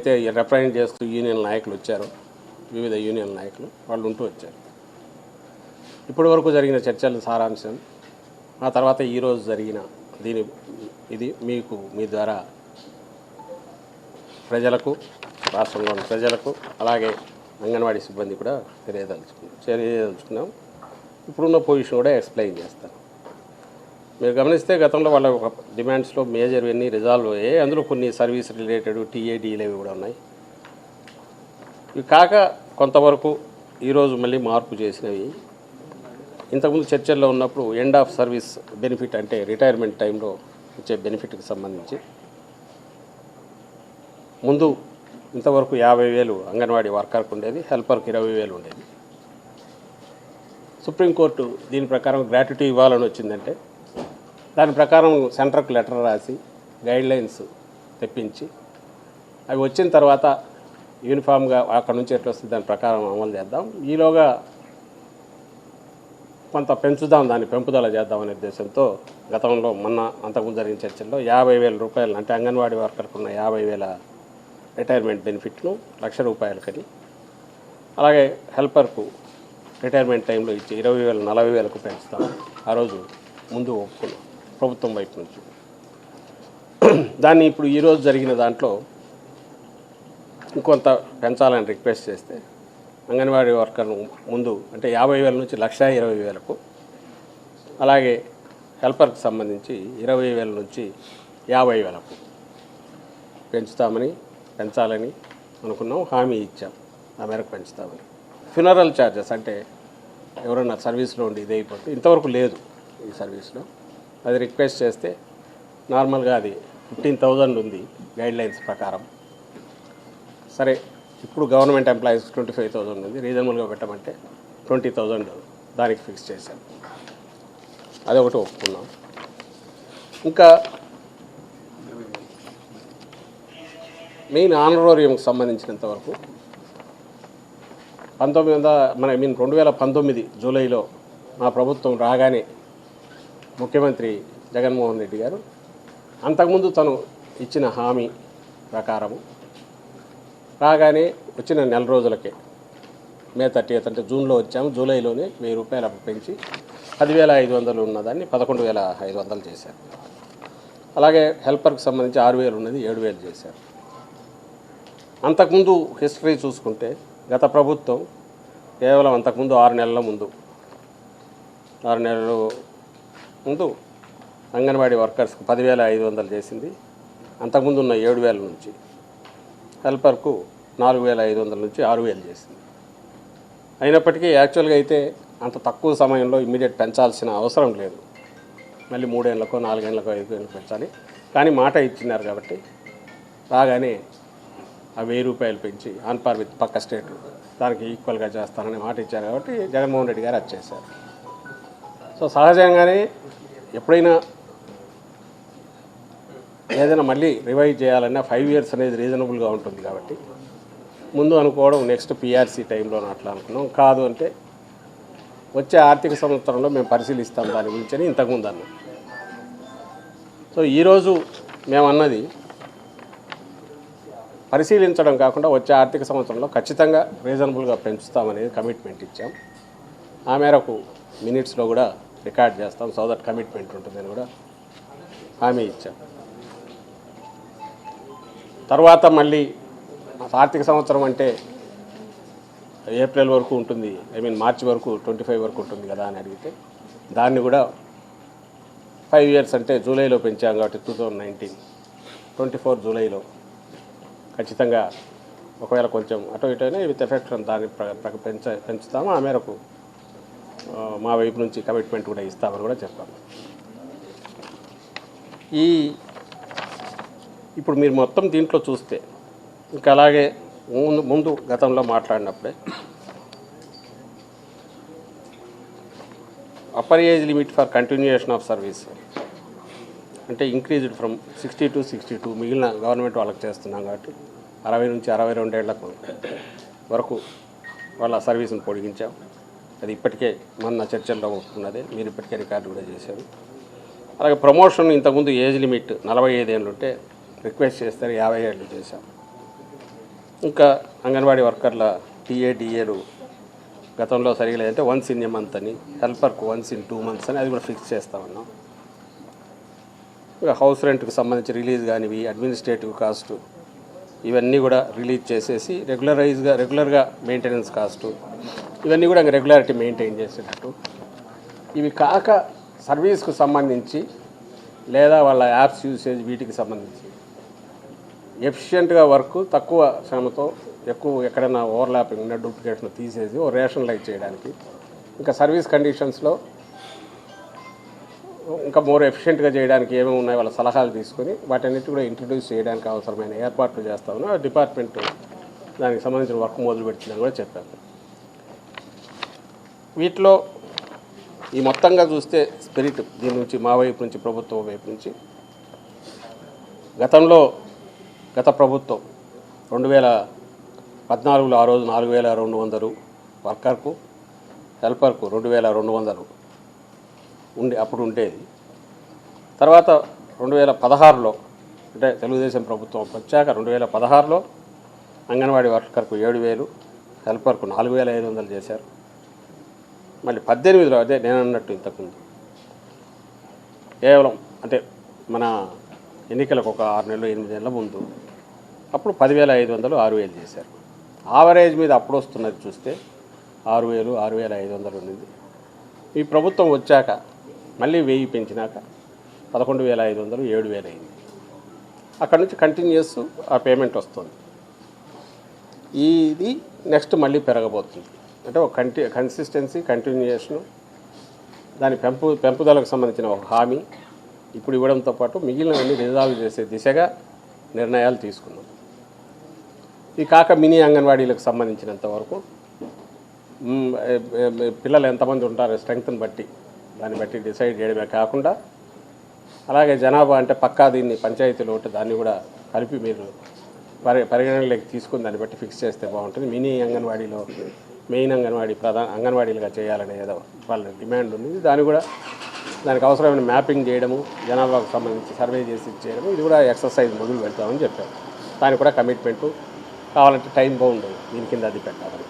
అయితే రిప్రజెంట్ చేస్తూ యూనియన్ నాయకులు వచ్చారు, వివిధ యూనియన్ నాయకులు వాళ్ళు ఉంటూ వచ్చారు. ఇప్పటి వరకు జరిగిన చర్చల సారాంశం, ఆ తర్వాత ఈరోజు జరిగిన ఇది మీకు మీ ద్వారా ప్రజలకు, రాష్ట్రంలోని ప్రజలకు, అలాగే అంగన్వాడీ సిబ్బంది కూడా తెలియదలుచుకున్నాం. ఇప్పుడున్న పొజిషన్ కూడా ఎక్స్ప్లెయిన్ చేస్తాను. మీరు గమనిస్తే గతంలో వాళ్ళ డిమాండ్స్లో మేజర్ అన్నీ రిజాల్వ్ అయ్యాయి. అందులో కొన్ని సర్వీస్ రిలేటెడ్ టీఏడీలు కూడా ఉన్నాయి. ఇవి కాక కొంతవరకు ఈరోజు మళ్ళీ మార్పు చేసినవి. ఇంతకుముందు చర్చల్లో ఉన్నప్పుడు ఎండ్ ఆఫ్ సర్వీస్ బెనిఫిట్, అంటే రిటైర్మెంట్ టైంలో ఇచ్చే బెనిఫిట్కి సంబంధించి ముందు ఇంతవరకు 50,000 అంగన్వాడీ వర్కర్కి ఉండేది, హెల్పర్కి 20,000 ఉండేది. సుప్రీంకోర్టు దీని ప్రకారం గ్రాట్యుటీ ఇవ్వాలని వచ్చిందంటే దాని ప్రకారం సెంటర్కు లెటర్ రాసి గైడ్లైన్స్ తెప్పించి అవి వచ్చిన తర్వాత యూనిఫామ్గా అక్కడ నుంచి ఎట్లా వస్తుంది దాని ప్రకారం అమలు చేద్దాం. ఈలోగా కొంత పెంచుదాం, దాన్ని పెంపుదల చేద్దామనే ఉద్దేశంతో గతంలో అంతకుముందు జరిగిన చర్చల్లో 50,000 రూపాయలు, అంటే అంగన్వాడీ వర్కర్కు ఉన్న 50,000 రిటైర్మెంట్ బెనిఫిట్ను ₹1,00,000 అలాగే హెల్పర్కు రిటైర్మెంట్ టైంలో ఇచ్చి 20,000 40,000కు పెంచుతాం. ఆ రోజు ముందు ఒప్పుకున్నాం ప్రభుత్వం వైపు నుంచి. దాన్ని ఇప్పుడు ఈరోజు జరిగిన దాంట్లో ఇంకొంత పెంచాలని రిక్వెస్ట్ చేస్తే అంగన్వాడీ వర్కర్ను ముందు అంటే 50,000 నుంచి 1,20,000కు, అలాగే హెల్పర్కి సంబంధించి 20,000 నుంచి 50,000కు పెంచాలని అనుకున్నాం, హామీ ఇచ్చాం. ఆ మేరకు పెంచుతామని. ఫ్యూనరల్ ఛార్జెస్ అంటే ఎవరైనా సర్వీస్లో ఉండి ఇది అయిపోతే ఇంతవరకు లేదు ఈ సర్వీస్లో, అది రిక్వెస్ట్ చేస్తే నార్మల్గా అది 15,000 ఉంది గైడ్లైన్స్ ప్రకారం. సరే, ఇప్పుడు గవర్నమెంట్ ఎంప్లాయీస్ 25,000 ఉంది, రీజనబుల్గా పెట్టమంటే 20,000 దానికి ఫిక్స్ చేశాం. అదొకటి ఒప్పుకున్నాం. ఇంకా మెయిన్ ఆనరోరియంకి సంబంధించినంతవరకు 2019 జూలైలో మా ప్రభుత్వం రాగానే ముఖ్యమంత్రి జగన్మోహన్ రెడ్డి గారు అంతకుముందు తను ఇచ్చిన హామీ ప్రకారము రాగానే వచ్చిన నెల రోజులకే మే 30 అంటే జూన్లో వచ్చాము, జూలైలోనే ₹1,000 పెంచి 10,500 ఉన్నదాన్ని 11,500 చేశారు. అలాగే హెల్పర్కి సంబంధించి 6,000 ఉన్నది 7,000 చేశారు. అంతకుముందు హిస్టరీ చూసుకుంటే గత ప్రభుత్వం కేవలం అంతకుముందు 6 నెలల ముందు అంగన్వాడీ వర్కర్స్కి 10,500 చేసింది. అంతకుముందు ఉన్న 7,000 నుంచి హెల్పర్కు 4,500 నుంచి 6,000 చేసింది. అయినప్పటికీ యాక్చువల్గా అయితే అంత తక్కువ సమయంలో ఇమ్మీడియట్ పెంచాల్సిన అవసరం లేదు. మళ్ళీ 3 ఏళ్ళకో 4 ఏళ్ళకో 5 ఏళ్ళకో పెంచాలి. కానీ మాట ఇచ్చినారు కాబట్టి రాగానే ఆ ₹1,000 పెంచి ఆన్ పార్ విత్ పక్క స్టేట్ దానికి ఈక్వల్గా చేస్తానని మాట ఇచ్చారు కాబట్టి జగన్మోహన్ రెడ్డి గారు అది చేశారు. సో సహజంగానే ఎప్పుడైనా ఏదైనా మళ్ళీ రివైజ్ చేయాలన్నా 5 years అనేది రీజనబుల్గా ఉంటుంది కాబట్టి ముందు అనుకోవడం నెక్స్ట్ PRC టైంలో అట్లా అనుకున్నాం. కాదు అంటే వచ్చే ఆర్థిక సంవత్సరంలో మేము పరిశీలిస్తాం దాని గురించి అని ఇంతకుముందు అన్నాం. సో ఈరోజు మేమన్నది పరిశీలించడం కాకుండా వచ్చే ఆర్థిక సంవత్సరంలో ఖచ్చితంగా రీజనబుల్గా పెంచుతామనేది కమిట్మెంట్ ఇచ్చాం. ఆ మేరకు మినిట్స్లో కూడా రికార్డ్ చేస్తాం, సో దట్ కమిట్మెంట్ ఉంటుందని కూడా హామీ ఇచ్చాం. తర్వాత మళ్ళీ ఆర్థిక సంవత్సరం అంటే ఏప్రిల్ వరకు ఉంటుంది, మార్చి వరకు 25 వరకు ఉంటుంది కదా అని అడిగితే దాన్ని కూడా 5 years అంటే జూలైలో పెంచాం కాబట్టి 2019 24 జూలైలో ఖచ్చితంగా ఒకవేళ కొంచెం అటు ఇటు అయినా విత్ ఎఫెక్ట్ దాన్ని పెంచుతాము. ఆ మేరకు మా వైపు నుంచి కమిట్మెంట్ కూడా ఇస్తామని కూడా చెప్పాము. ఇప్పుడు మీరు మొత్తం దీంట్లో చూస్తే ఇంకా అలాగే ముందు గతంలో మాట్లాడినప్పుడే upper age limit for continuation of service అంటే ఇంక్రీజ్డ్ ఫ్రమ్ 60 to 62 మిగిలిన గవర్నమెంట్ వాళ్ళకి చేస్తున్నాం కాబట్టి 60 నుంచి 62 ఏళ్లకు వరకు వాళ్ళ సర్వీస్ని పొడిగించాం. అది ఇప్పటికే మొన్న చర్చల్లో ఉన్నదే, మీరు ఇప్పటికే రికార్డు కూడా చేశారు. అలాగే ప్రమోషన్ ఇంతకుముందు ఏజ్ లిమిట్ 45 ఏళ్ళు ఉంటే రిక్వెస్ట్ చేస్తారు 50 ఏళ్ళు చేశాం. ఇంకా అంగన్వాడీ వర్కర్ల టీఏడిఏలు గతంలో సరిగా లేదంటే వన్స్ ఇన్ ఏ మంత్ అని, హెల్పర్కు వన్స్ ఇన్ 2 months అని అది కూడా ఫిక్స్ చేస్తా ఉన్నాం. ఇంకా హౌస్ రెంట్కి సంబంధించి రిలీజ్ కానివి, అడ్మినిస్ట్రేటివ్ కాస్టు ఇవన్నీ కూడా రిలీజ్ చేసేసి రెగ్యులర్గా మెయింటెనెన్స్ కాస్టు ఇవన్నీ కూడా ఇంకా రెగ్యులారిటీ మెయింటైన్ చేసేటట్టు. ఇవి కాక సర్వీస్కు సంబంధించి లేదా వాళ్ళ యాప్స్ యూసేజ్ వీటికి సంబంధించి ఎఫిషియెంట్గా వర్క్ తక్కువ శ్రమతో ఎక్కువ ఎక్కడైనా ఓవర్లాపింగ్ ఉన్న డూప్లికేట్ను తీసేసి ఓ రేషనలైజ్ చేయడానికి, ఇంకా సర్వీస్ కండిషన్స్లో ఇంకా మోర్ ఎఫిషియెంట్గా చేయడానికి ఏమేమి ఉన్నాయో వాళ్ళ సలహాలు తీసుకొని వాటన్నిటి కూడా ఇంట్రడ్యూస్ చేయడానికి అవసరమైన ఏర్పాట్లు చేస్తా ఉన్నా. డిపార్ట్మెంట్ దానికి సంబంధించిన వర్క్ మొదలు పెడుతుందని కూడా చెప్పాను. వీటిలో ఈ మొత్తంగా చూస్తే స్పిరిట్ దీని నుంచి మా వైపు నుంచి, ప్రభుత్వం వైపు నుంచి గత ప్రభుత్వం 2014లో ఆ రోజు 4200 వర్కర్కు, హెల్పర్కు 2200 అప్పుడు ఉండేది. తర్వాత 2016లో అంటే తెలుగుదేశం ప్రభుత్వం వచ్చాక 2016లో అంగన్వాడీ వర్కర్కు 7000, హెల్పర్కు 4500 చేశారు. మళ్ళీ 18లో అదే నేను అన్నట్టు ఇంతకుముందు కేవలం అంటే మన ఎన్నికలకు ఒక 6 నెలలు 8 నెలల ముందు అప్పుడు 10,500 6,000 చేశారు. ఆవరేజ్ మీద అప్పుడు వస్తున్నది చూస్తే 6,000 6,500 ఉన్నది. ఈ ప్రభుత్వం వచ్చాక మళ్ళీ 1000 పెంచినాక 11,500 7,000 అయింది. అక్కడ నుంచి కంటిన్యూస్ ఆ పేమెంట్ వస్తుంది. ఇది నెక్స్ట్ మళ్ళీ పెరగబోతుంది. అంటే ఒక కన్సిస్టెన్సీ, కంటిన్యూయేషను, దాని పెంపుదలకు సంబంధించిన ఒక హామీ ఇప్పుడు ఇవ్వడంతో పాటు మిగిలినవన్నీ రిజాల్వ్ చేసే దిశగా నిర్ణయాలు తీసుకున్నాం. ఈ కాక మినీ అంగన్వాడీలకు సంబంధించినంత వరకు పిల్లలు ఎంతమంది ఉంటారో స్ట్రెంగ్త్ని బట్టి దాన్ని బట్టి డిసైడ్ చేయడమే కాకుండా అలాగే జనాభా అంటే పక్కా దీన్ని పంచాయతీలో ఉంటే దాన్ని కూడా కలిపి మీరు పరిగణనలోకి తీసుకుని దాన్ని బట్టి ఫిక్స్ చేస్తే బాగుంటుంది. మినీ అంగన్వాడీలో మెయిన్ అంగన్వాడీ అంగన్వాడీలుగా చేయాలనే ఏదో వాళ్ళ డిమాండ్ ఉంది. దానికి అవసరమైన మ్యాపింగ్ చేయడము, జనాభాకు సంబంధించి సర్వే చేసి చేయడము, ఇది కూడా ఎక్సర్సైజ్ మొదలు పెడతామని చెప్పారు. దానికి కూడా కమిట్మెంటు కావాలంటే టైం బౌండ్ దీని కింద అది పెట్టాలని.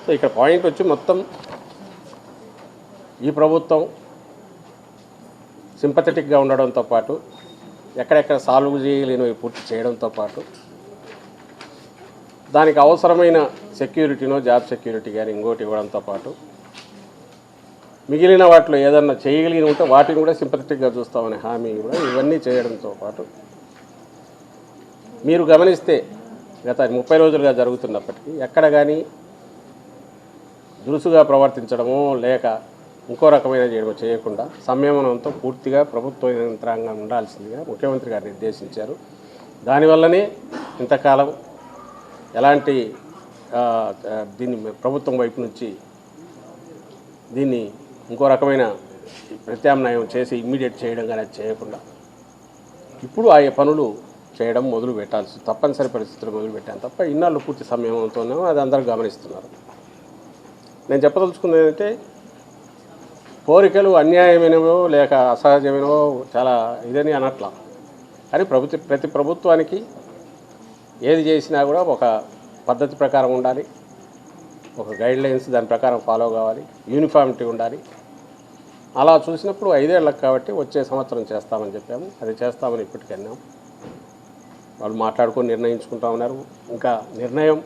సో ఇక్కడ పాయింట్ వచ్చి మొత్తం ఈ ప్రభుత్వం సింపథెటిక్గా ఉండడంతో పాటు ఎక్కడెక్కడ సాల్వ్ చేయలేనివి పూర్తి చేయడంతో పాటు దానికి అవసరమైన సెక్యూరిటీనో జాబ్ సెక్యూరిటీ కానీ ఇంకోటి ఇవ్వడంతో పాటు మిగిలిన వాటిలో ఏదన్నా చేయగలిగిన ఉంటే వాటిని కూడా సింపథెటిక్గా చూస్తామనే హామీ కూడా ఇవన్నీ చేయడంతో పాటు మీరు గమనిస్తే గత 30 రోజులుగా జరుగుతున్నప్పటికీ ఎక్కడ కానీ దురుసుగా ప్రవర్తించడమో లేక ఇంకో రకమైన చేయడమో చేయకుండా సంయమనంతో పూర్తిగా ప్రభుత్వ యంత్రాంగం ఉండాల్సిందిగా ముఖ్యమంత్రి గారు నిర్దేశించారు. దానివల్లనే ఇంతకాలం ఎలాంటి దీన్ని ప్రభుత్వం వైపు నుంచి దీన్ని ఇంకో రకమైన ప్రత్యామ్నాయం చేసి ఇమ్మీడియట్ చేయడం కానీ చేయకుండా ఇప్పుడు ఆ పనులు చేయడం మొదలు పెట్టాల్సి తప్పనిసరి పరిస్థితులు మొదలు పెట్టాను తప్ప ఇన్నాళ్ళు పూర్తి సంయమంతోనే అది అందరూ గమనిస్తున్నారు. నేను చెప్పదలుచుకున్నది ఏంటంటే కోరికలు అన్యాయమైనవో లేక అసహజమైనవో చాలా ఇదని అనట్లా. కానీ ప్రతి ప్రభుత్వానికి ఏది చేసినా కూడా ఒక పద్ధతి ప్రకారం ఉండాలి, ఒక గైడ్లైన్స్ దాని ప్రకారం ఫాలో కావాలి, యూనిఫామిటీ ఉండాలి. అలా చూసినప్పుడు 5 ఏళ్ళకి కాబట్టి వచ్చే సంవత్సరం చేస్తామని చెప్పాము. అది చేస్తామని ఇప్పటికి అన్నాం. వాళ్ళు మాట్లాడుకొని నిర్ణయించుకుంటా ఉన్నారు. ఇంకా నిర్ణయం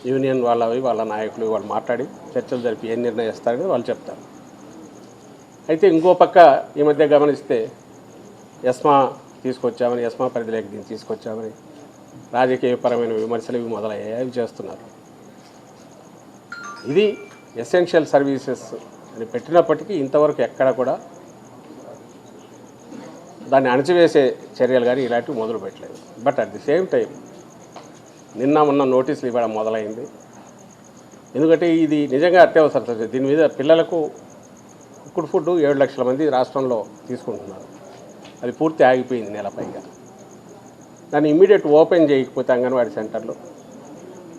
యూనియన్ వాళ్ళ నాయకులు వాళ్ళు మాట్లాడి చర్చలు జరిపి ఏం నిర్ణయం ఇస్తారని వాళ్ళు చెప్తారు. అయితే ఇంకో పక్క ఈ మధ్య గమనిస్తే ఎస్మా తీసుకొచ్చామని, ఎస్మా పరిధిలోకి దీన్ని తీసుకొచ్చామని రాజకీయపరమైన విమర్శలు ఇవి మొదలయ్యాయి, అవి చేస్తున్నారు. ఇది ఎసెన్షియల్ సర్వీసెస్ అని పెట్టినప్పటికీ ఇంతవరకు ఎక్కడ కూడా దాన్ని అణచివేసే చర్యలు కానీ ఇలాంటివి మొదలు పెట్టలేదు. But at the same time నిన్న మొన్న నోటీసులు ఇవ్వడం మొదలైంది. ఎందుకంటే ఇది నిజంగా అత్యవసరం. దీని మీద పిల్లలకు కుక్కుడు ఫుడ్ 7 లక్షల మంది రాష్ట్రంలో తీసుకుంటున్నారు. అది పూర్తి ఆగిపోయింది నెల పైగా. దాన్ని ఇమ్మీడియట్ ఓపెన్ చేయకపోతే అంగన్వాడీ సెంటర్లో,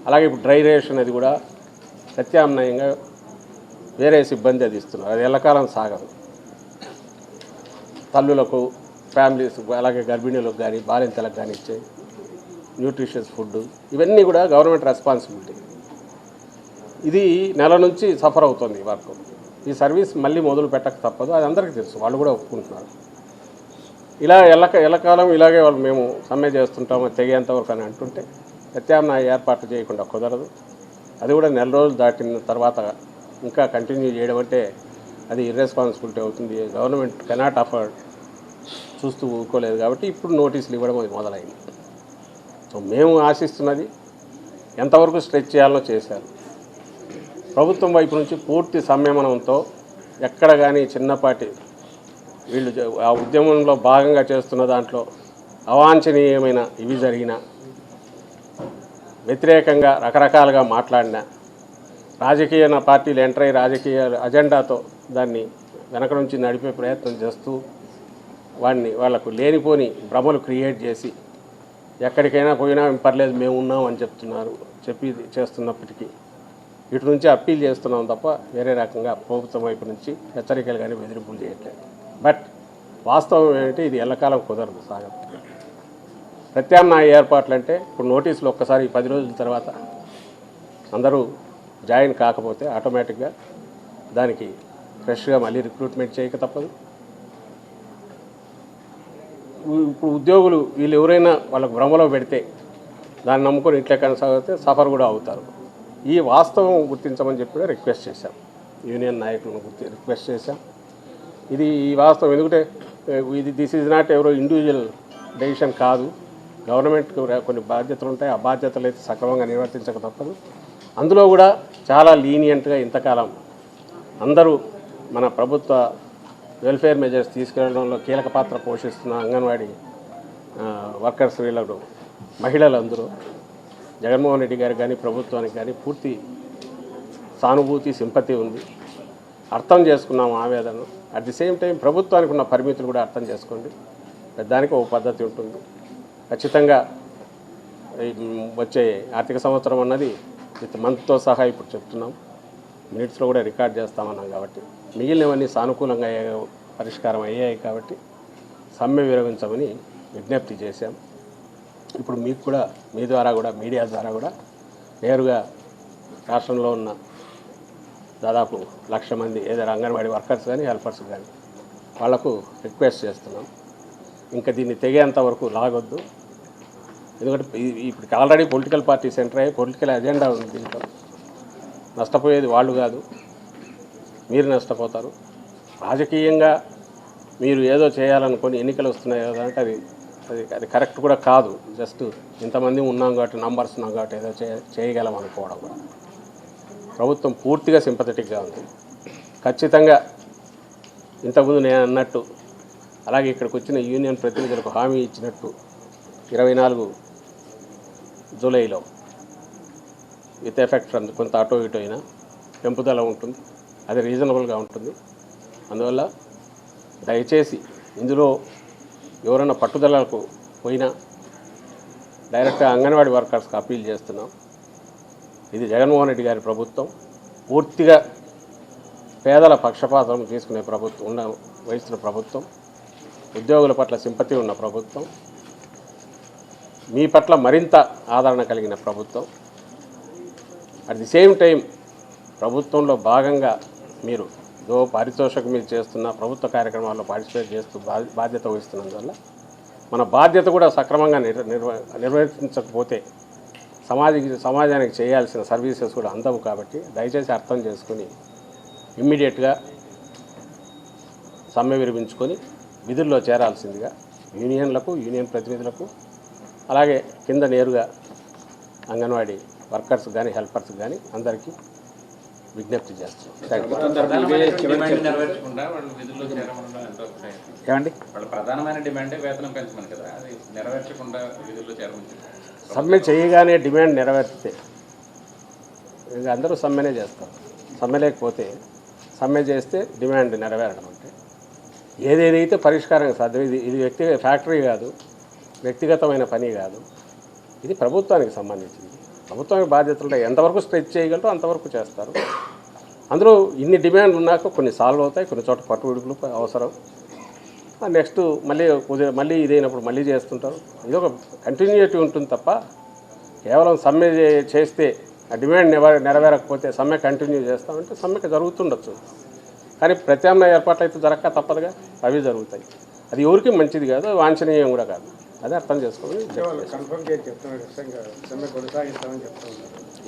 అలాగే ఇప్పుడు డ్రై రేషన్ అది కూడా ప్రత్యామ్నాయంగా వేరే సిబ్బంది అది ఇస్తున్నారు. అది ఎల్లకాలం సాగదు. తల్లులకు, ఫ్యామిలీస్, అలాగే గర్భిణీలకు కానీ బాలింతలకు కానీ ఇచ్చే న్యూట్రిషియస్ ఫుడ్, ఇవన్నీ కూడా గవర్నమెంట్ రెస్పాన్సిబిలిటీ. ఇది నెల నుంచి సఫర్ అవుతుంది వర్క్. ఈ సర్వీస్ మళ్ళీ మొదలు పెట్టక తప్పదు, అది అందరికీ తెలుసు, వాళ్ళు కూడా ఒప్పుకుంటున్నారు. ఇలా ఎల్లకాలం ఇలాగే వాళ్ళు మేము సమ్మె చేస్తుంటాము తెగేంతవరకు అని అంటుంటే ప్రత్యామ్నాయ ఏర్పాట్లు చేయకుండా కుదరదు. అది కూడా నెల రోజులు దాటిన తర్వాత ఇంకా కంటిన్యూ చేయడం అంటే అది ఇర్రెస్పాన్సిబిలిటీ అవుతుంది. గవర్నమెంట్ కెనాట్ అఫోర్డ్ చూస్తూ ఊరుకోలేదు కాబట్టి ఇప్పుడు నోటీసులు ఇవ్వడం అది మొదలైంది. సో మేము ఆశిస్తున్నది ఎంతవరకు స్ట్రెచ్ చేయాలో చేశారు. ప్రభుత్వం వైపు నుంచి పూర్తి సంయమనంతో ఎక్కడ కానీ చిన్నపాటి వీళ్ళు ఆ ఉద్యమంలో భాగంగా చేస్తున్న దాంట్లో అవాంఛనీయమైన ఇవి జరిగిన, వ్యతిరేకంగా రకరకాలుగా మాట్లాడిన, రాజకీయ పార్టీలు ఎంటర్ అయ్యి రాజకీయ అజెండాతో దాన్ని వెనక నుంచి నడిపే ప్రయత్నం చేస్తూ వాళ్లకు లేనిపోని భ్రమలు క్రియేట్ చేసి ఎక్కడికైనా పోయినా పర్లేదు మేము ఉన్నాం అని చెప్పి చేస్తున్నప్పటికీ ఇటు నుంచి అప్పీల్ చేస్తున్నాం తప్ప వేరే రకంగా ప్రభుత్వం వైపు నుంచి హెచ్చరికలు కానీ బెదిరింపులు చేయట్లేదు. బట్ వాస్తవం ఏంటంటే ఇది ఎల్లకాలం కుదరదు, సాగదు. ప్రత్యామ్నాయ ఏర్పాట్లు అంటే ఇప్పుడు నోటీసులు ఒక్కసారి 10 రోజుల తర్వాత అందరూ జాయిన్ కాకపోతే ఆటోమేటిక్గా దానికి ఫ్రెష్గా మళ్ళీ రిక్రూట్మెంట్ చేయక తప్పదు. ఇప్పుడు ఉద్యోగులు వీళ్ళు ఎవరైనా వాళ్ళకు భ్రమలో పెడితే దాన్ని నమ్ముకొని ఇట్లా కొనసాగితే సఫర్ కూడా అవుతారు. ఈ వాస్తవం గుర్తించమని చెప్పి కూడా రిక్వెస్ట్ చేశాం, యూనియన్ నాయకులను రిక్వెస్ట్ చేశాం. ఈ వాస్తవం ఎందుకంటే దిస్ ఈజ్ నాట్ ఎవరో ఇండివిజువల్ డెసిషన్ కాదు. గవర్నమెంట్కి కొన్ని బాధ్యతలు ఉంటాయి, ఆ బాధ్యతలు అయితే సక్రమంగా నిర్వర్తించక తప్పదు. అందులో కూడా చాలా లీనియంట్గా ఇంతకాలం అందరూ మన ప్రభుత్వ వెల్ఫేర్ మెజర్స్ తీసుకెళ్లడంలో కీలక పాత్ర పోషిస్తున్న అంగన్వాడీ వర్కర్స్, వీళ్ళకు మహిళలందరూ జగన్మోహన్ రెడ్డి గారికి కానీ ప్రభుత్వానికి కానీ పూర్తి సానుభూతి, సింపతి ఉంది. అర్థం చేసుకున్నాము ఆవేదనను. అట్ ది సేమ్ టైం ప్రభుత్వానికి ఉన్న పరిమితులు కూడా అర్థం చేసుకోండి. దానికి ఒక పద్ధతి ఉంటుంది. ఖచ్చితంగా వచ్చే ఆర్థిక సంవత్సరం అన్నది విత్ మంత్తో సహా ఇప్పుడు చెప్తున్నాం, మినిట్స్లో కూడా రికార్డ్ చేస్తామన్నాం కాబట్టి మిగిలినవన్నీ సానుకూలంగా పరిష్కారం అయ్యాయి కాబట్టి సమ్మె విరమించమని విజ్ఞప్తి చేశాం. ఇప్పుడు మీకు కూడా మీ ద్వారా కూడా మీడియా ద్వారా కూడా నేరుగా రాష్ట్రంలో ఉన్న దాదాపు 1,00,000 మంది ఏదైనా అంగన్వాడీ వర్కర్స్ కానీ హెల్పర్స్ కానీ వాళ్లకు రిక్వెస్ట్ చేస్తున్నాం, ఇంకా దీన్ని తెగేంత వరకు లాగొద్దు. ఎందుకంటే ఇప్పుడు ఆల్రెడీ పొలిటికల్ పార్టీ సెంటర్ అయ్యి పొలిటికల్ అజెండా ఉంది. దీంట్లో నష్టపోయేది వాళ్ళు కాదు, మీరు నష్టపోతారు. రాజకీయంగా మీరు ఏదో చేయాలనుకొని ఎన్నికలు వస్తున్నాయి కదా అంటే అది కరెక్ట్ కూడా కాదు. జస్ట్ ఇంతమంది ఉన్నాం కాబట్టి, నంబర్స్ ఉన్నాం కాబట్టి ఏదో చేయగలం అనుకోవడం కూడా. ప్రభుత్వం పూర్తిగా సింపథెటిక్గా ఉంది. ఖచ్చితంగా ఇంతకుముందు నేను అన్నట్టు అలాగే ఇక్కడికి వచ్చిన యూనియన్ ప్రతినిధులకు హామీ ఇచ్చినట్టు 24 జూలైలో విత్ ఎఫెక్ట్ ఫ్రమ్ కొంత అటో ఇటో అయినా పెంపుదల ఉంటుంది, అది రీజనబుల్గా ఉంటుంది. అందువల్ల దయచేసి ఇందులో ఎవరైనా పట్టుదలకు పోయినా డైరెక్ట్గా అంగన్వాడీ వర్కర్స్కి అప్పీల్ చేస్తున్నాం. ఇది జగన్మోహన్ రెడ్డి గారి ప్రభుత్వం, పూర్తిగా పేదల పక్షపాతం తీసుకునే ప్రభుత్వం వహిస్తున్న ప్రభుత్వం, ఉద్యోగుల పట్ల సింపతి ఉన్న ప్రభుత్వం, మీ పట్ల మరింత ఆదరణ కలిగిన ప్రభుత్వం. అట్ ది సేమ్ టైం ప్రభుత్వంలో భాగంగా మీరు పారితోషికం మీరు చేస్తున్న ప్రభుత్వ కార్యక్రమాల్లో పార్టిసిపేట్ చేస్తూ బాధ్యత వహిస్తున్నందువల్ల మన బాధ్యత కూడా సక్రమంగా నిర్వర్తించకపోతే సమాజానికి చేయాల్సిన సర్వీసెస్ కూడా అందవు. కాబట్టి దయచేసి అర్థం చేసుకుని ఇమ్మీడియట్గా సమ్మె విరమించుకొని విధుల్లో చేరాల్సిందిగా యూనియన్లకు, యూనియన్ ప్రతినిధులకు, అలాగే కింద నేరుగా అంగన్వాడీ వర్కర్స్ కానీ హెల్పర్స్ కానీ అందరికీ విజ్ఞప్తి చేస్తున్నాం. ఏమండి ప్రధానమైన డిమాండే వేతనం పెంచమని కదా, అది నెరవేర్చకుండా విధుల్లో చేరమని సమ్మె చేయగానే డిమాండ్ నెరవేర్చితే ఇంకా అందరూ సమ్మెనే చేస్తారు. సమ్మె లేకపోతే సమ్మె చేస్తే డిమాండ్ నెరవేరడం అంటే ఏదేదైతే పరిష్కారం సాధ్యం. ఇది ఫ్యాక్టరీ కాదు, వ్యక్తిగతమైన పని కాదు, ఇది ప్రభుత్వానికి సంబంధించింది. ప్రభుత్వానికి బాధ్యతలు ఎంతవరకు స్ట్రెచ్ చేయగలరో అంతవరకు చేస్తారు. అందులో ఇన్ని డిమాండ్లు ఉన్నాక కొన్ని సాల్వ్ అవుతాయి, కొన్ని చోట్ల పట్టు విడుపులు అవసరం. నెక్స్ట్ మళ్ళీ ఇదైనప్పుడు మళ్ళీ చేస్తుంటారు. ఇది ఒక కంటిన్యూటీ ఉంటుంది తప్ప కేవలం సమ్మె చేస్తే ఆ డిమాండ్ నెరవేరకపోతే సమ్మె కంటిన్యూ చేస్తామంటే సమ్మెకి జరుగుతుండొచ్చు, కానీ ప్రత్యామ్నాయ ఏర్పాట్లు అయితే జరగక తప్పదుగా, అవి జరుగుతాయి. అది ఎవరికి మంచిది కాదు, వాంఛనీయం కూడా కాదు. అదే అర్థం చేసుకోవాలి.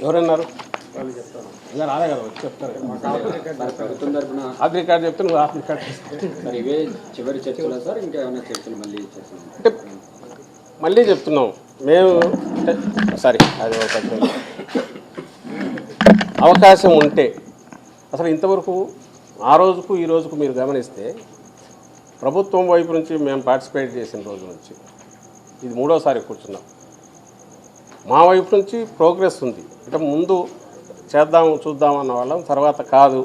ఎవరన్నారు? ఇలా రాలే కదా, వచ్చి చెప్తారు కదా. ఆఫ్ రికార్డ్ చెప్తే నువ్వు ఆఫ్ రికార్డ్ అంటే మళ్ళీ చెప్తున్నాం మేము. సారీ, అది ఒక అవకాశం ఉంటే అసలు ఇంతవరకు ఆ రోజుకు ఈ రోజుకు మీరు గమనిస్తే ప్రభుత్వం వైపు నుంచి మేము పార్టిసిపేట్ చేసిన రోజు నుంచి ఇది మూడోసారి కూర్చున్నాం. మా వైపు నుంచి ప్రోగ్రెస్ ఉంది. అంటే ముందు చూద్దాం అన్న వాళ్ళం, తర్వాత కాదు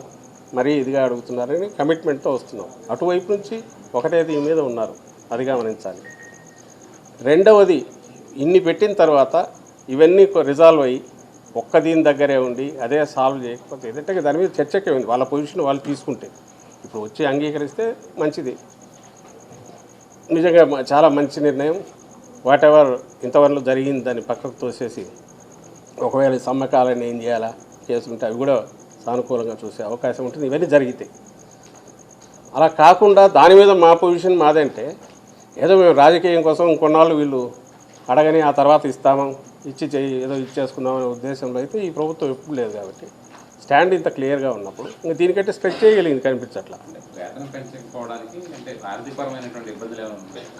మరీ ఇదిగా అడుగుతున్నారని కమిట్మెంట్తో వస్తున్నాం. అటువైపు నుంచి ఒకటే దీని మీద ఉన్నారు, అది గమనించాలి. రెండవది, ఇన్ని పెట్టిన తర్వాత ఇవన్నీ రిజాల్వ్ అయ్యి ఒక్క దీని దగ్గరే ఉండి అదే సాల్వ్ చేయకపోతే ఏదంటే దాని మీద చర్చకే ఉంది. వాళ్ళ పొజిషన్ వాళ్ళు తీసుకుంటే ఇప్పుడు వచ్చి అంగీకరిస్తే మంచిది, నిజంగా చాలా మంచి నిర్ణయం. వాట్ ఎవర్ ఇంతవరకు జరిగింది దాన్ని పక్కకు తోసేసి ఒకవేళ సమ్మకాలని ఏం చేయాలా చేసుకుంటే అవి కూడా సానుకూలంగా చూసే అవకాశం ఉంటుంది. ఇవన్నీ జరిగితే అలా కాకుండా దాని మీద మా పొజిషన్ మాదంటే ఏదో మేము రాజకీయం కోసం కొన్నాళ్ళు వీళ్ళు అడగని ఆ తర్వాత ఇస్తాము ఏదో ఇచ్చేసుకుందామనే ఉద్దేశంలో అయితే ఈ ప్రభుత్వం ఎప్పుడు లేదు. కాబట్టి స్టాండ్ ఇంత క్లియర్గా ఉన్నప్పుడు ఇంకా దీనికంటే స్ట్రెచ్ చేయగలిగింది కనిపించట్లా.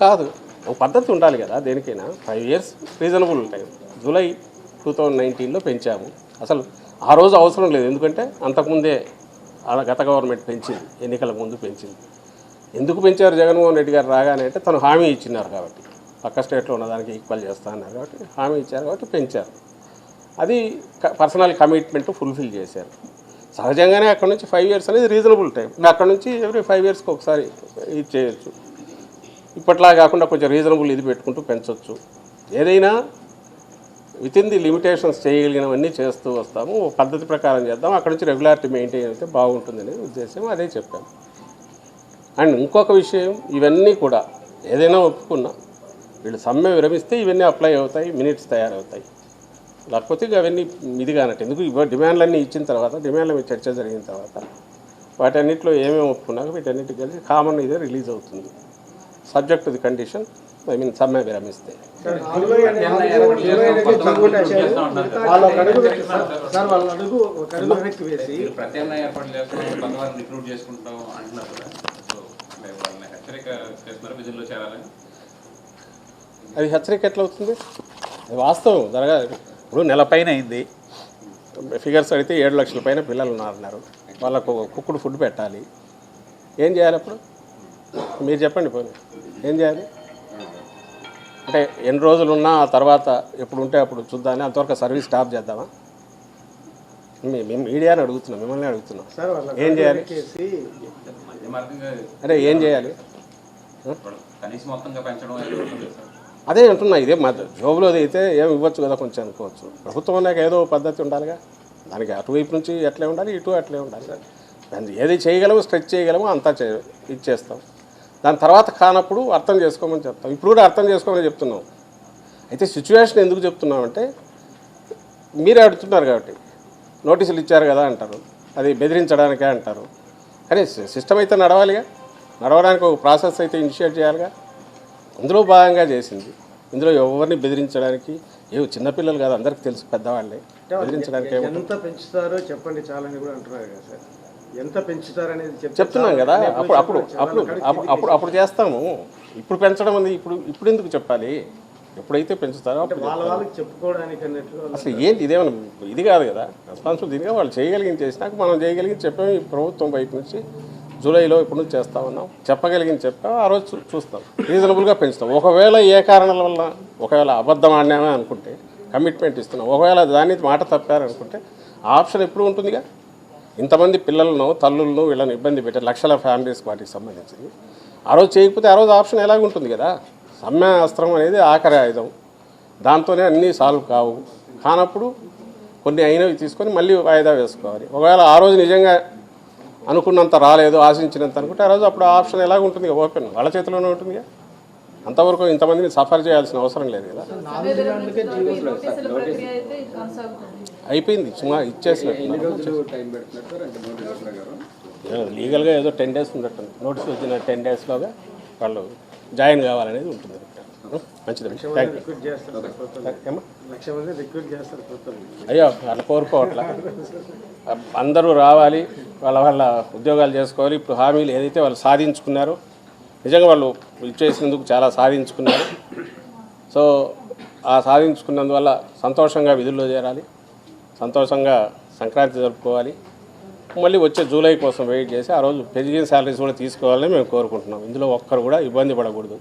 కాదు, ఒక పద్ధతి ఉండాలి కదా దేనికైనా. 5 years రీజనబుల్ టైం. జూలై 2019లో పెంచాము. అసలు ఆ రోజు అవసరం లేదు, ఎందుకంటే అంతకుముందే గత గవర్నమెంట్ పెంచింది, ఎన్నికల ముందు పెంచింది. ఎందుకు పెంచారు జగన్మోహన్ రెడ్డి గారు రాగానే అంటే తను హామీ ఇచ్చినారు కాబట్టి, పక్క స్టేట్లో ఉన్నదానికి ఈక్వల్ చేస్తా అన్నారు కాబట్టి హామీ ఇచ్చారు కాబట్టి పెంచారు. అది పర్సనల్ కమిట్మెంట్ ఫుల్ఫిల్ చేశారు. సహజంగానే అక్కడ నుంచి 5 years అనేది రీజనబుల్ టైం. అక్కడ నుంచి ఎవ్రీ 5 yearsకి ఒకసారి ఇది చేయొచ్చు. ఇప్పట్లా కాకుండా కొంచెం రీజనబుల్ ఇది పెట్టుకుంటూ పెంచవచ్చు. ఏదైనా వితిన్ ది లిమిటేషన్స్ చేయగలిగినవన్నీ చేస్తూ వస్తాము. పద్ధతి ప్రకారం చేద్దాం, అక్కడ నుంచి రెగ్యులారిటీ మెయింటైన్ అయితే బాగుంటుందనే ఉద్దేశం, అదే చెప్పాను. అండ్ ఇంకొక విషయం, ఇవన్నీ కూడా ఏదైనా ఒప్పుకున్నా వీళ్ళు సమ్మె విరమిస్తే ఇవన్నీ అప్లై అవుతాయి, మినిట్స్ తయారవుతాయి. లేకపోతే ఇక అవన్నీ ఇది కానట్టు. ఎందుకు డిమాండ్లన్నీ ఇచ్చిన తర్వాత, డిమాండ్ల మీద చర్చ జరిగిన తర్వాత వాటన్నిటిలో ఏమేమి ఒప్పుకున్నాక వీటన్నిటికి కలిసి కామన్ ఇదే రిలీజ్ అవుతుంది, సబ్జెక్ట్ టు ది కండిషన్ సమ్మె విరమిస్తే. అది హెచ్చరిక ఎట్లా అవుతుంది? అది వాస్తవం జరగాలి. ఇప్పుడు నెల పైన అయింది, ఫిగర్స్ అడిగితే 7 లక్షల పైన పిల్లలు ఉన్నారన్నారు. వాళ్ళకు కుక్కుడు ఫుడ్ పెట్టాలి. ఏం చేయాలి అప్పుడు? మీరు చెప్పండి, పోనీ ఏం చేయాలి? అంటే ఎన్ని రోజులు ఉన్నా ఆ తర్వాత ఎప్పుడు ఉంటే అప్పుడు చూద్దామని, అంతవరకు సర్వీస్ స్టాప్ చేద్దామా? మేము మీడియాని అడుగుతున్నాం, మిమ్మల్ని అడుగుతున్నాం. ఏం చేయాలి అంటే ఏం చేయాలి? అదే అంటున్నా, ఇదే మా జోబులోది అయితే ఏమి ఇవ్వచ్చు కదా కొంచెం అనుకోవచ్చు. ప్రభుత్వం అన్నాక ఏదో పద్ధతి ఉండాలిగా, దానికి అటువైపు నుంచి ఎట్లే ఉండాలి, ఇటు అట్లే ఉండాలి. ఏది చేయగలము, స్ట్రెచ్ చేయగలము అంతా ఇచ్చేస్తాం. దాని తర్వాత కానప్పుడు అర్థం చేసుకోమని చెప్తాం. ఇప్పుడు కూడా అర్థం చేసుకోమని చెప్తున్నాం. అయితే సిచ్యువేషన్ ఎందుకు చెప్తున్నామంటే మీరే అడుగుతున్నారు కాబట్టి, నోటీసులు ఇచ్చారు కదా అంటారు, అది బెదిరించడానికే అంటారు. కానీ సిస్టమ్ అయితే నడవాలిగా, నడవడానికి ఒక ప్రాసెస్ అయితే ఇనిషియేట్ చేయాలిగా. అందులో భాగంగా చేసింది. ఇందులో ఎవరిని బెదిరించడానికి చిన్నపిల్లలు కాదు, అందరికీ తెలుసు, పెద్దవాళ్ళే. బెదిరించడానికి ఎంత పెంచుతారో చెప్పండి చాలని కూడా అంటున్నారు కదా సార్. ఎంత పెంచుతారనేది చెప్తున్నాం కదా. అప్పుడు చేస్తాము. ఇప్పుడు పెంచడం అనేది ఇప్పుడు ఎందుకు చెప్పాలి? ఎప్పుడైతే పెంచుతారో వాళ్ళకి చెప్పుకోవడానికి అన్నట్లు. అసలు ఏంటి ఇదేమన్నా ఇది కాదు కదా, రెస్పాన్సిబిలిటీ ఇదిగా వాళ్ళు చేయగలిగింది చేసినాక మనం చేయగలిగింది చెప్పాము. ఈ ప్రభుత్వం వైపు నుంచి జూలైలో ఇప్పుడు నుంచి చేస్తామన్నాం, చెప్పగలిగింది చెప్పాము. ఆ రోజు చూస్తాం, రీజనబుల్గా పెంచుతాం. ఒకవేళ ఏ కారణాల వల్ల ఒకవేళ అబద్ధం ఆడినామే అనుకుంటే కమిట్మెంట్ ఇస్తున్నాం, ఒకవేళ దాన్ని మాట తప్పారనుకుంటే ఆప్షన్ ఎప్పుడు ఉంటుందిగా. ఇంతమంది పిల్లలను, తల్లులను వీళ్ళని ఇబ్బంది పెట్టారు, లక్షల ఫ్యామిలీస్ వాటికి సంబంధించి. ఆ రోజు చేయకపోతే ఆ రోజు ఆప్షన్ ఎలాగుంటుంది కదా. సమ్మె అస్త్రం అనేది ఆఖరి ఆయుధం, దాంతోనే అన్నీ సాల్వ్ కానప్పుడు కొన్ని అయినవి తీసుకొని మళ్ళీ వాయిదా వేసుకోవాలి. ఒకవేళ ఆ రోజు నిజంగా అనుకున్నంత రాలేదు, ఆశించినంత అనుకుంటే ఆ రోజు అప్పుడు ఆప్షన్ ఎలాగ ఉంటుంది? ఓపెన్ వాళ్ళ చేతిలోనే ఉంటుంది. అంతవరకు ఇంతమందిని సఫర్ చేయాల్సిన అవసరం లేదు కదా. అయిపోయింది, సుమారు ఇచ్చేసినట్టు. లీగల్గా ఏదో 10 days ఉండటం, నోటీస్ వచ్చిన 10 daysలోగా వాళ్ళు జాయిన్ కావాలనేది ఉంటుంది. మంచిది, థ్యాంక్ యూ. లక్ష మంది రిక్రూట్ చేస్తారు కొత్తగా. అయ్యో అట్లా కోరుకోవట్లా, అందరూ రావాలి, వాళ్ళ వాళ్ళ ఉద్యోగాలు చేసుకోవాలి. ఇప్పుడు హామీలు ఏదైతే వాళ్ళు సాధించుకున్నారో, నిజంగా వాళ్ళు చేసినందుకు చాలా సాధించుకున్నారు. సో ఆ సాధించుకున్నందువల్ల సంతోషంగా విధుల్లో చేరాలి, సంతోషంగా సంక్రాంతి జరుపుకోవాలి. మళ్ళీ వచ్చే జూలై కోసం వెయిట్ చేసి ఆ రోజు పెరిగిన శాలరీస్ కూడా తీసుకోవాలని మేము కోరుకుంటున్నాం. ఇందులో ఒక్కరు కూడా ఇబ్బంది పడకూడదు.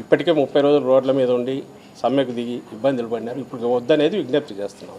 ఇప్పటికే 30 రోజులు రోడ్ల మీద ఉండి సమ్మెకు దిగి ఇబ్బందులు పడినారు. ఇప్పుడు వద్దనేది విజ్ఞప్తి చేస్తున్నాం.